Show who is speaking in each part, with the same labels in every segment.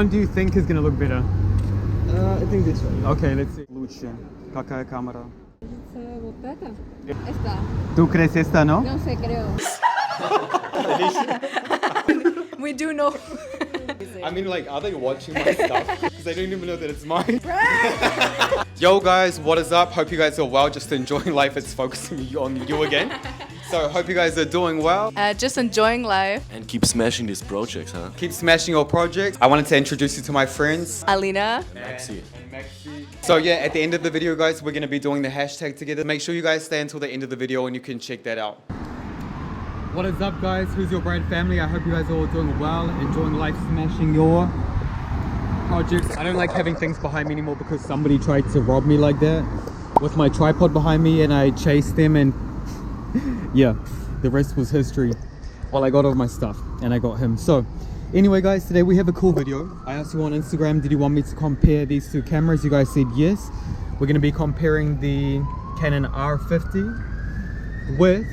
Speaker 1: What do you think is gonna look better?
Speaker 2: I think this one.
Speaker 1: Okay, let's see. Лучше. Какая камера?
Speaker 3: Вот это? Esta.
Speaker 1: ¿Tú crees esta, no?
Speaker 3: No sé, creo. We do know.
Speaker 1: I mean, like, are they watching my stuff? Because they don't even know that it's mine. Yo, guys, what is up? Hope you guys are well. Just enjoying life. It's focusing on you again. So, hope you guys are doing well.
Speaker 3: Just enjoying life.
Speaker 4: And keep smashing these projects, huh?
Speaker 1: Keep smashing your projects. I wanted to introduce you to my friends.
Speaker 3: Alina.
Speaker 4: Maxi.
Speaker 1: So yeah, at the end of the video, guys, we're going to be doing the hashtag together. Make sure you guys stay until the end of the video and you can check that out. What is up, guys? Who's your brand family? I hope you guys are all doing well, enjoying life, smashing your projects. I don't like having things behind me anymore because somebody tried to rob me like that with my tripod behind me and I chased them and yeah, the rest was history. Well, I got all my stuff and I got him. So anyway, guys, today we have a cool video. I asked you on Instagram, did you want me to compare these two cameras? You guys said yes. We're going to be comparing the Canon R50 with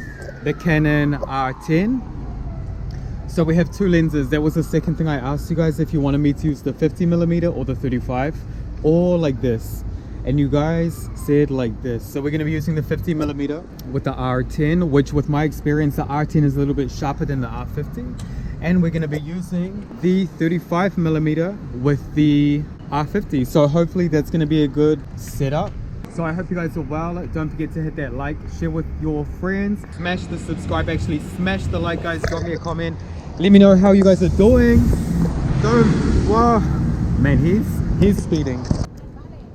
Speaker 1: the Canon R10. So we have two lenses. That was the second thing I asked you guys, if you wanted me to use the 50mm or the 35 or like this. And you guys said like this. So we're going to be using the 50mm with the R10, which with my experience, the R10 is a little bit sharper than the R50. And we're going to be using the 35mm with the R50. So hopefully that's going to be a good setup. So I hope you guys are well. Don't forget to hit that like, share with your friends, smash the subscribe, actually smash the like, guys. Drop me a comment, let me know how you guys are doing. Wow, man, he's speeding.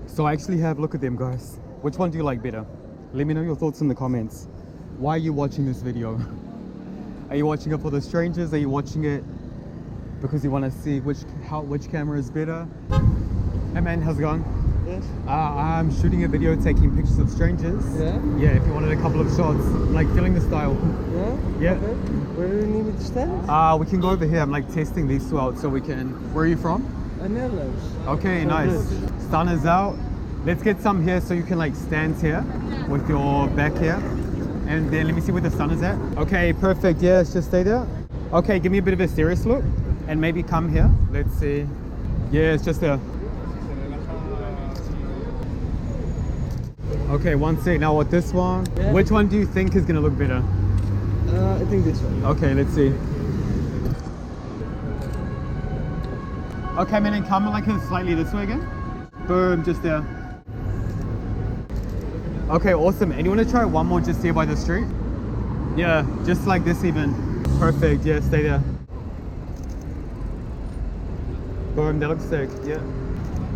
Speaker 1: So I actually have, look at them, guys. Which one do you like better? Let me know your thoughts in the comments. Why are you watching this video? Are you watching it for the strangers? Are you watching it because you want to see which camera is better? Hey man, how's it going?
Speaker 2: Yes.
Speaker 1: I'm shooting a video taking pictures of strangers.
Speaker 2: Yeah?
Speaker 1: Yeah, if you wanted a couple of shots, like feeling the style.
Speaker 2: Yeah?
Speaker 1: Yeah.
Speaker 2: Okay. Where do you need me to stand?
Speaker 1: We can go over here. I'm like testing these two out so we can. Where are you from?
Speaker 2: Netherlands.
Speaker 1: Okay,
Speaker 2: So
Speaker 1: nice.
Speaker 2: good.
Speaker 1: Sun is out. Let's get some here so you can like stand here with your back here. And then let me see where the sun is at. Okay, perfect. Yeah, let's just stay there. Okay, give me a bit of a serious look and maybe come here. Let's see. Yeah, it's just there. Okay, one sec. Now with this one,
Speaker 2: Yeah.
Speaker 1: which one do you think is gonna look better?
Speaker 2: I think this one.
Speaker 1: Okay, let's see. Okay, man, and come like slightly this way again. Boom, just there. Okay, awesome. And you want to try one more just here by the street? Yeah, just like this even. Perfect, yeah, stay there. Boom, that looks sick, yeah.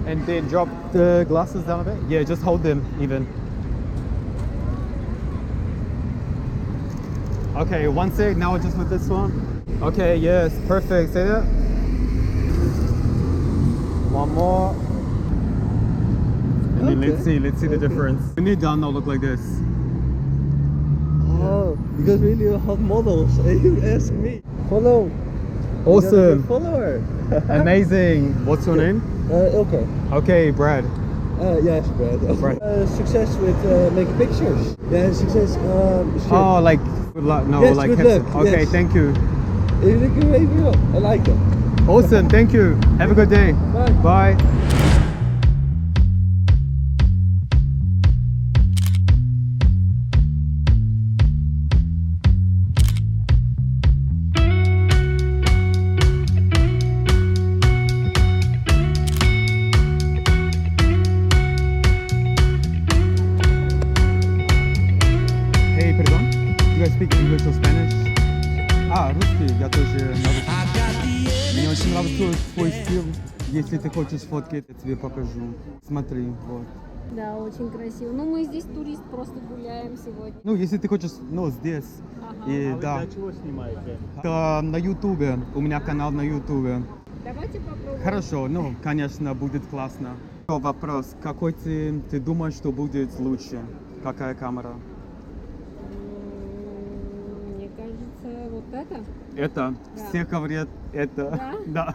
Speaker 1: And then drop the glasses down a bit. Yeah, just hold them even. Okay, one sec, now just with this one. Okay, yes, perfect, stay there. One more. And then
Speaker 2: Okay.
Speaker 1: let's see the difference. When they're done, they'll look like this.
Speaker 2: Oh, because really hot models. And you ask me. Follow.
Speaker 1: Awesome.
Speaker 2: Follower.
Speaker 1: Amazing. What's your name?
Speaker 2: Okay.
Speaker 1: Okay, Brad.
Speaker 2: Yes, Brad.
Speaker 1: Brad.
Speaker 2: Success with making pictures. Yeah, success. Shit.
Speaker 1: Oh, like good luck. No,
Speaker 2: Yes,
Speaker 1: like
Speaker 2: good
Speaker 1: headset.
Speaker 2: luck,
Speaker 1: Okay,
Speaker 2: yes.
Speaker 1: thank you.
Speaker 2: It's a great video. I like it.
Speaker 1: Awesome, thank you. Have a good day.
Speaker 2: Bye.
Speaker 1: Bye. Hey, perdón. You guys speak English or Spanish? Русский, я тоже на русском. Мне очень нравится твой стиль. Если ты хочешь фотки, я тебе покажу. Смотри, вот.
Speaker 5: Да, очень красиво. Ну, мы здесь турист, просто гуляем сегодня.
Speaker 1: Ну, если ты хочешь, ну, здесь.
Speaker 5: Ага.
Speaker 1: И да.
Speaker 2: Для чего снимаете?
Speaker 1: Это на Ютубе. У меня канал на Ютубе.
Speaker 5: Давайте попробуем.
Speaker 1: Хорошо, ну, конечно, будет классно. Вопрос, какой ты думаешь, что будет лучше? Какая камера?
Speaker 5: Мне кажется, вот это.
Speaker 1: Это?
Speaker 5: Да.
Speaker 1: Все говорят это.
Speaker 5: Да?
Speaker 1: Да.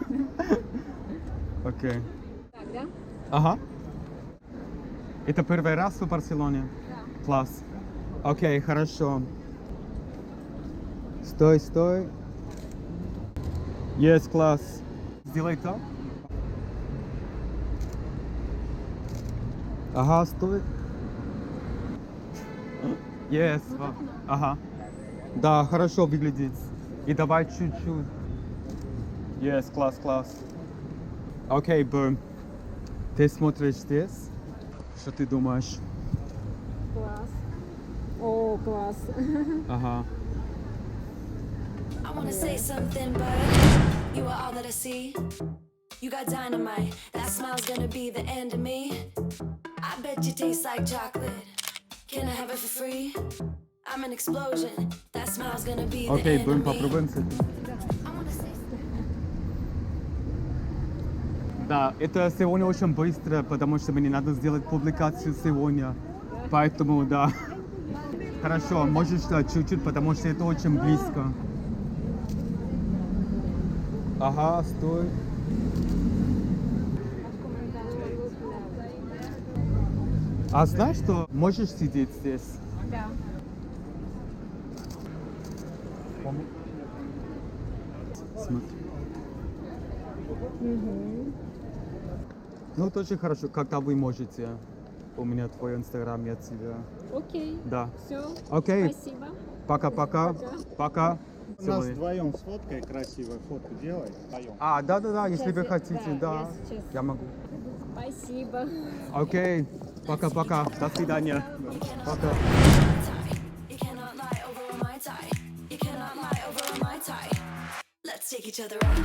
Speaker 1: Окей.
Speaker 5: Так, да?
Speaker 1: Ага. Это первый раз в Барселоне?
Speaker 5: Да.
Speaker 1: Класс. Окей, хорошо. Стой. Есть, класс. Сделай то. Ага, стоит. Yes. Ага. Да, хорошо выглядит. И давай чуть-чуть. Yes, класс. Окей, boom. Ты смотришь здесь? Что ты думаешь?
Speaker 5: Класс. О, класс.
Speaker 1: Ага.
Speaker 6: I wanna say something, but you are all that I see. You got dynamite, that smile's gonna be the end of me. I bet you taste like chocolate. Can I have it for free? I'm an explosion, that smile's gonna be the
Speaker 1: Окей,
Speaker 6: end
Speaker 1: будем
Speaker 6: of me.
Speaker 1: попробуем с этим.
Speaker 6: I wanna say
Speaker 1: Да, это сегодня очень быстро, потому что мне надо сделать публикацию сегодня. Поэтому, да. Хорошо, можешь чуть-чуть, потому что это очень близко. Ага, стой. А знаешь что? Можешь сидеть здесь?
Speaker 3: Да.
Speaker 1: Смотри. Ну, тоже хорошо, когда вы можете. У меня твой инстаграм, я тебя.
Speaker 5: Окей.
Speaker 1: Да.
Speaker 5: Все.
Speaker 1: Окей.
Speaker 5: Спасибо.
Speaker 1: Пока-пока. Пока.
Speaker 2: У нас вдвоем сфоткай, красивую фотку делай. Вдвоем.
Speaker 1: А, да, если вы
Speaker 5: Сейчас я-
Speaker 1: хотите,
Speaker 5: да,
Speaker 1: да.
Speaker 5: я сейчас.
Speaker 1: Я могу.
Speaker 5: Спасибо.
Speaker 1: Окей. Пока-пока. До свидания. Пока.
Speaker 6: you cannot lie over my tie. You cannot lie over my tie. Let's take each other out.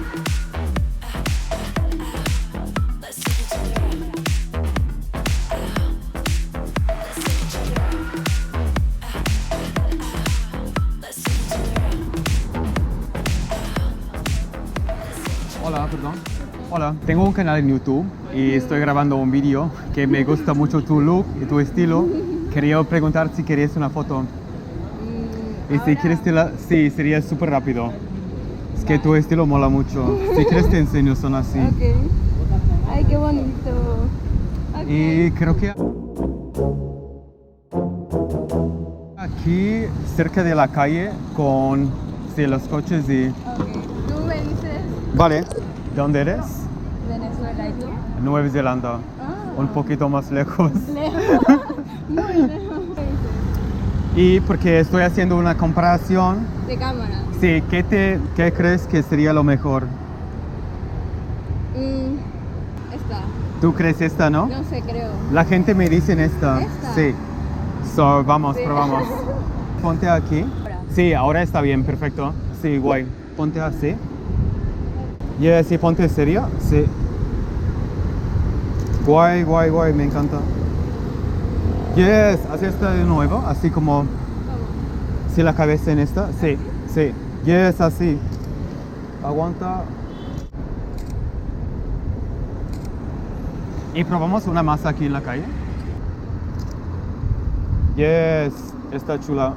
Speaker 6: Let's take each other out. Let's take each other out. Let's take each other out.
Speaker 1: Hola, perdón. Hola, tengo un canal en YouTube y estoy grabando un vídeo que me gusta mucho tu look y tu estilo. Quería preguntar si querías una foto. Y si quieres, sí, sería súper rápido. Es que tu estilo mola mucho. Si quieres te enseño, son así.
Speaker 5: Ok. Ay, qué bonito. Ok.
Speaker 1: Y creo que aquí cerca de la calle con los coches y...
Speaker 5: Ok. ¿Tú me dices
Speaker 1: Vale. ¿De dónde eres?
Speaker 5: Venezuela y tú?
Speaker 1: Nueva Zelanda.
Speaker 5: Ah.
Speaker 1: Un poquito más lejos.
Speaker 5: Lejos. Muy lejos.
Speaker 1: Y porque estoy haciendo una comparación.
Speaker 5: De cámara.
Speaker 1: Sí, ¿qué crees que sería lo mejor?
Speaker 5: Esta.
Speaker 1: ¿Tú crees esta, no?
Speaker 5: No sé, creo.
Speaker 1: La gente me dice esta.
Speaker 5: ¿Esta?
Speaker 1: Sí. So, vamos,
Speaker 5: Sí.
Speaker 1: probamos. Ponte aquí.
Speaker 5: Ahora.
Speaker 1: Sí, ahora está bien, perfecto. Sí, guay. Ponte así. Sí, ponte serio. Sí. Guay, me encanta. Yes, así está de nuevo, así como... Sí, la cabeza en esta. Sí. Yes, así. Aguanta. Y probamos una más aquí en la calle. Yes, está chula.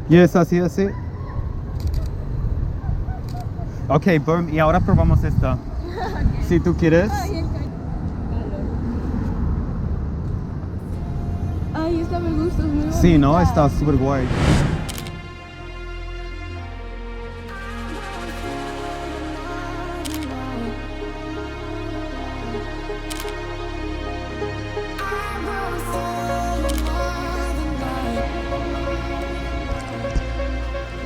Speaker 1: Yes, así. Ok, boom. Y ahora probamos esta. Si tú quieres.
Speaker 5: Ay, esta me gusta, es muy bonita.
Speaker 1: Sí, ¿no? Está súper guay.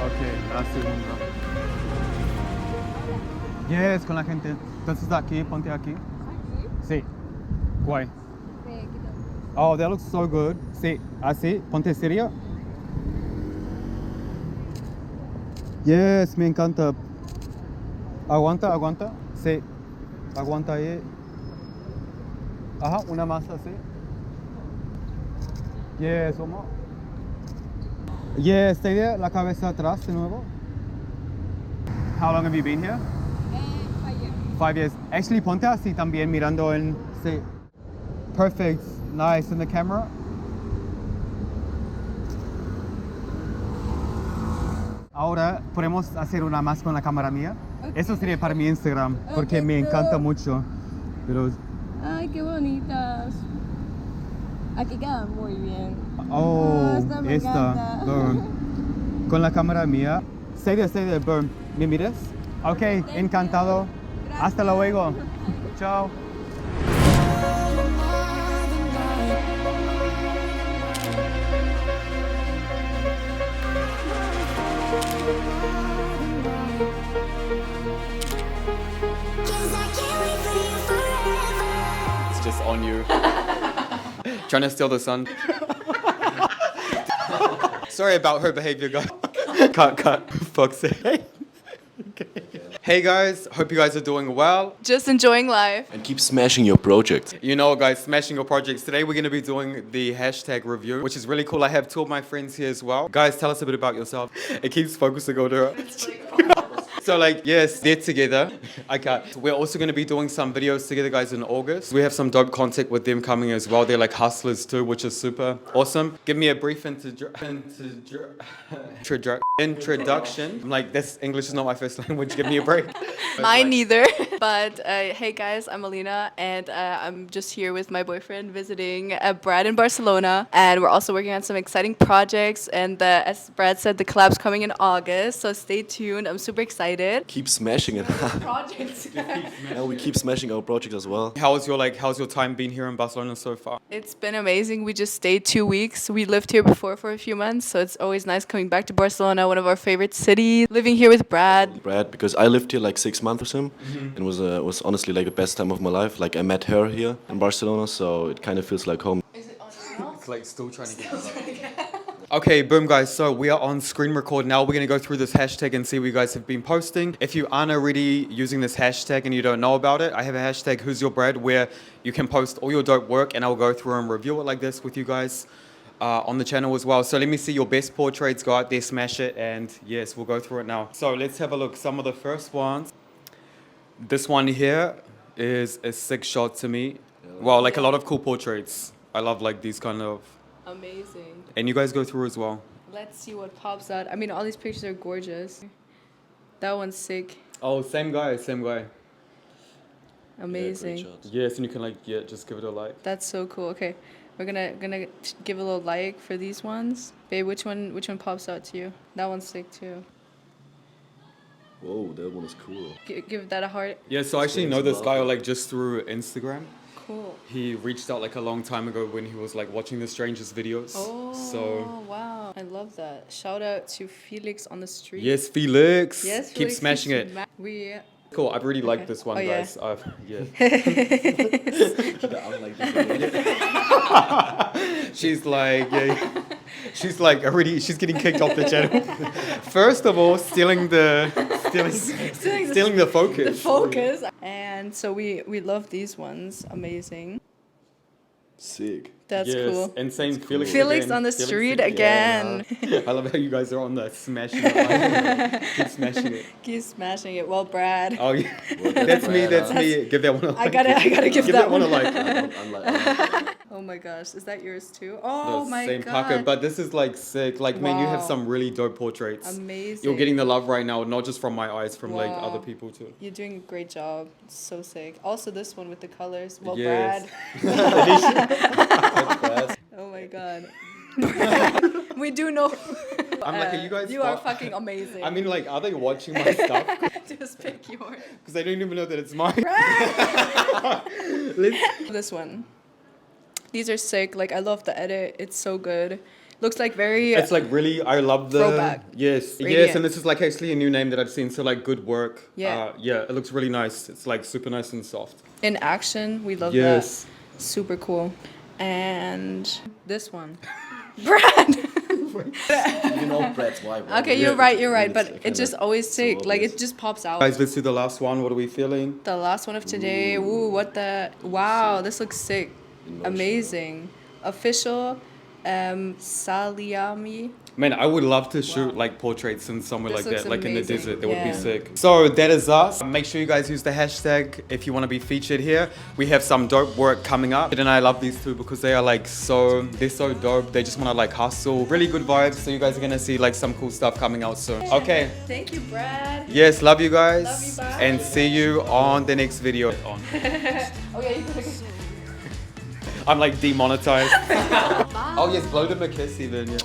Speaker 1: Ok, la segunda. Yes, con la gente. Entonces aquí, ponte aquí. Sí. Guay. Oh, that looks so good. Sí, así, ponte serio. Yes, me encanta. Aguanta. Sí. Aguanta ahí. Ajá, una más así. Yes, uno. Yes, stay there, la cabeza atrás de nuevo. How long have you been here?
Speaker 5: 5 years.
Speaker 1: 5 years. Actually, ponte así también mirando en... Sí. Perfect. Nice. In the camera. Ahora podemos hacer una más con la cámara mía. Eso sería para mi Instagram, porque
Speaker 5: Ok,
Speaker 1: me encanta
Speaker 5: cool.
Speaker 1: mucho. Pero,
Speaker 5: Ay, qué bonitas. Aquí quedan muy bien.
Speaker 1: oh,
Speaker 5: esta me encanta.
Speaker 1: burn. Con la cámara mía. Stay there, burn. ¿Me miras? Ok, encantado. Hasta luego. Ciao. It's just on you. Trying to steal the sun. Sorry about her behavior, guys. Cut. Fuck's sake. Okay. Hey guys, hope you guys are doing well.
Speaker 3: Just enjoying life.
Speaker 4: And keep smashing your projects.
Speaker 1: You know, guys, smashing your projects. Today we're going to be doing the hashtag review, which is really cool. I have two of my friends here as well. Guys, tell us a bit about yourself. It keeps focusing on her. So like, yes, they're together. Okay. We're also going to be doing some videos together, guys, in August. We have some dope content with them coming as well. They're like hustlers too, which is super awesome. Give me a brief introduction. I'm like, this English is not my first language. Give me a break.
Speaker 3: Mine neither. But hey guys, I'm Alina and I'm just here with my boyfriend visiting Brad in Barcelona. And we're also working on some exciting projects. And as Brad said, the collab's coming in August. So stay tuned. I'm super excited.
Speaker 4: Keep smashing it.
Speaker 3: Projects.
Speaker 4: Yeah, we keep smashing our projects as well.
Speaker 1: How's your time been here in Barcelona so far?
Speaker 3: It's been amazing. We just stayed 2 weeks. We lived here before for a few months. So it's always nice coming back to Barcelona, one of our favorite cities. Living here with Brad.
Speaker 4: Brad, because I lived here like 6 months with him, and it was honestly like the best time of my life. Like I met her here in Barcelona, so it kind of feels like home.
Speaker 3: Is it on your mouth?
Speaker 1: It's like still trying to get Okay, boom guys, so we are on screen record now. We're gonna go through this hashtag and see what you guys have been posting. If you aren't already using this hashtag and you don't know about it, I have a hashtag WhosYourBrad where you can post all your dope work and I'll go through and review it like this with you guys on the channel as well. So let me see your best portraits, go out there, smash it, and yes, we'll go through it now. So let's have a look, some of the first ones. This one here is a sick shot to me. Wow, like a lot of cool portraits. I love like these kind of...
Speaker 3: Amazing.
Speaker 1: And you guys go through as well.
Speaker 3: Let's see what pops out. I mean, all these pictures are gorgeous. That one's sick.
Speaker 1: Oh, same guy.
Speaker 3: Amazing.
Speaker 4: Yeah, great shots.
Speaker 1: Yes, and you can like, yeah, just give it a like.
Speaker 3: That's so cool. Okay, we're gonna give a little like for these ones. Babe, which one pops out to you? That one's sick too.
Speaker 4: Whoa, that one is cool.
Speaker 3: Give that a heart.
Speaker 1: Yeah, so I actually know this guy like just through Instagram.
Speaker 3: Cool.
Speaker 1: He reached out like a long time ago when he was like watching the strangest videos.
Speaker 3: Oh,
Speaker 1: so
Speaker 3: wow. I love that. Shout out to Felix on the street.
Speaker 1: yes, Felix.
Speaker 3: Yes,
Speaker 1: Keep
Speaker 3: Felix
Speaker 1: smashing
Speaker 3: keeps
Speaker 1: it.
Speaker 3: We
Speaker 1: Cool. I really like this one,
Speaker 3: Oh, yeah.
Speaker 1: guys. Yeah.
Speaker 4: I'm like this.
Speaker 1: She's like, yeah. She's like already. She's getting kicked off the channel. First of all, stealing the focus.
Speaker 3: The focus. And so we love these ones. Amazing.
Speaker 4: Sick.
Speaker 3: That's
Speaker 1: yes,
Speaker 3: cool.
Speaker 1: and same Felix.
Speaker 3: Felix
Speaker 1: again.
Speaker 3: on the
Speaker 1: Felix
Speaker 3: street again.
Speaker 1: I love how you guys are on the smashing it. Keep smashing it.
Speaker 3: Keep smashing it. Well, Brad.
Speaker 1: Oh yeah, that's me. That's me. Give that one a like.
Speaker 3: I gotta give
Speaker 1: that one a like.
Speaker 4: I'm like,
Speaker 3: Oh my gosh, is that yours too?
Speaker 1: The
Speaker 3: Oh my
Speaker 1: same
Speaker 3: god.
Speaker 1: pucker, but this is like sick. Like man, you have
Speaker 3: Wow.
Speaker 1: some really dope portraits.
Speaker 3: Amazing.
Speaker 1: You're getting the love right now, not just from my eyes, from like
Speaker 3: Wow.
Speaker 1: other people too.
Speaker 3: You're doing a great job. It's so sick. Also this one with the colors. Well,
Speaker 1: Yes.
Speaker 3: Brad. Oh my god. We do know.
Speaker 1: I'm like, are you guys?
Speaker 3: You are fucking amazing.
Speaker 1: I mean, like, are they watching my stuff?
Speaker 3: Just pick yours.
Speaker 1: Because they don't even know that it's mine.
Speaker 3: This one. These are sick. Like I love the edit. It's so good. Looks like very.
Speaker 1: It's like really, I love the
Speaker 3: Throwback.
Speaker 1: Yes,
Speaker 3: Radiant.
Speaker 1: yes, and this is like actually a new name that I've seen. So like, good work.
Speaker 3: Yeah.
Speaker 1: Yeah, it looks really nice. It's like super nice and soft.
Speaker 3: In action. We love
Speaker 1: Yes.
Speaker 3: that. Super cool. And this one. Brad.
Speaker 4: you know Brad's wife. right?
Speaker 3: Okay,
Speaker 4: Yeah.
Speaker 3: you're right. You're right.
Speaker 4: It's
Speaker 3: But
Speaker 4: kinda
Speaker 3: it's just always sick. Like
Speaker 4: obvious.
Speaker 3: it just pops out.
Speaker 1: Guys, let's do the last one. What are we feeling?
Speaker 3: The last one of today. Ooh, what the? Wow, this looks sick.
Speaker 4: Emotional.
Speaker 3: Amazing. Official. Saliami.
Speaker 1: Man, I would love to shoot like portraits in somewhere
Speaker 3: This
Speaker 1: like
Speaker 3: looks
Speaker 1: that, like in the
Speaker 3: amazing.
Speaker 1: desert. That would be
Speaker 3: Yeah.
Speaker 1: sick. So that is us. Make sure you guys use the hashtag if you want to be featured here. We have some dope work coming up, and I love these two because they are like they're so dope. They just want to like hustle, really good vibes. So you guys are gonna see like some cool stuff coming out soon. Okay.
Speaker 3: Thank you, Brad.
Speaker 1: Yes, love you guys,
Speaker 3: Love you, bye.
Speaker 1: and see you on the next video.
Speaker 3: Okay.
Speaker 1: I'm like demonetized. Oh yes, blow them a kiss even. Yeah.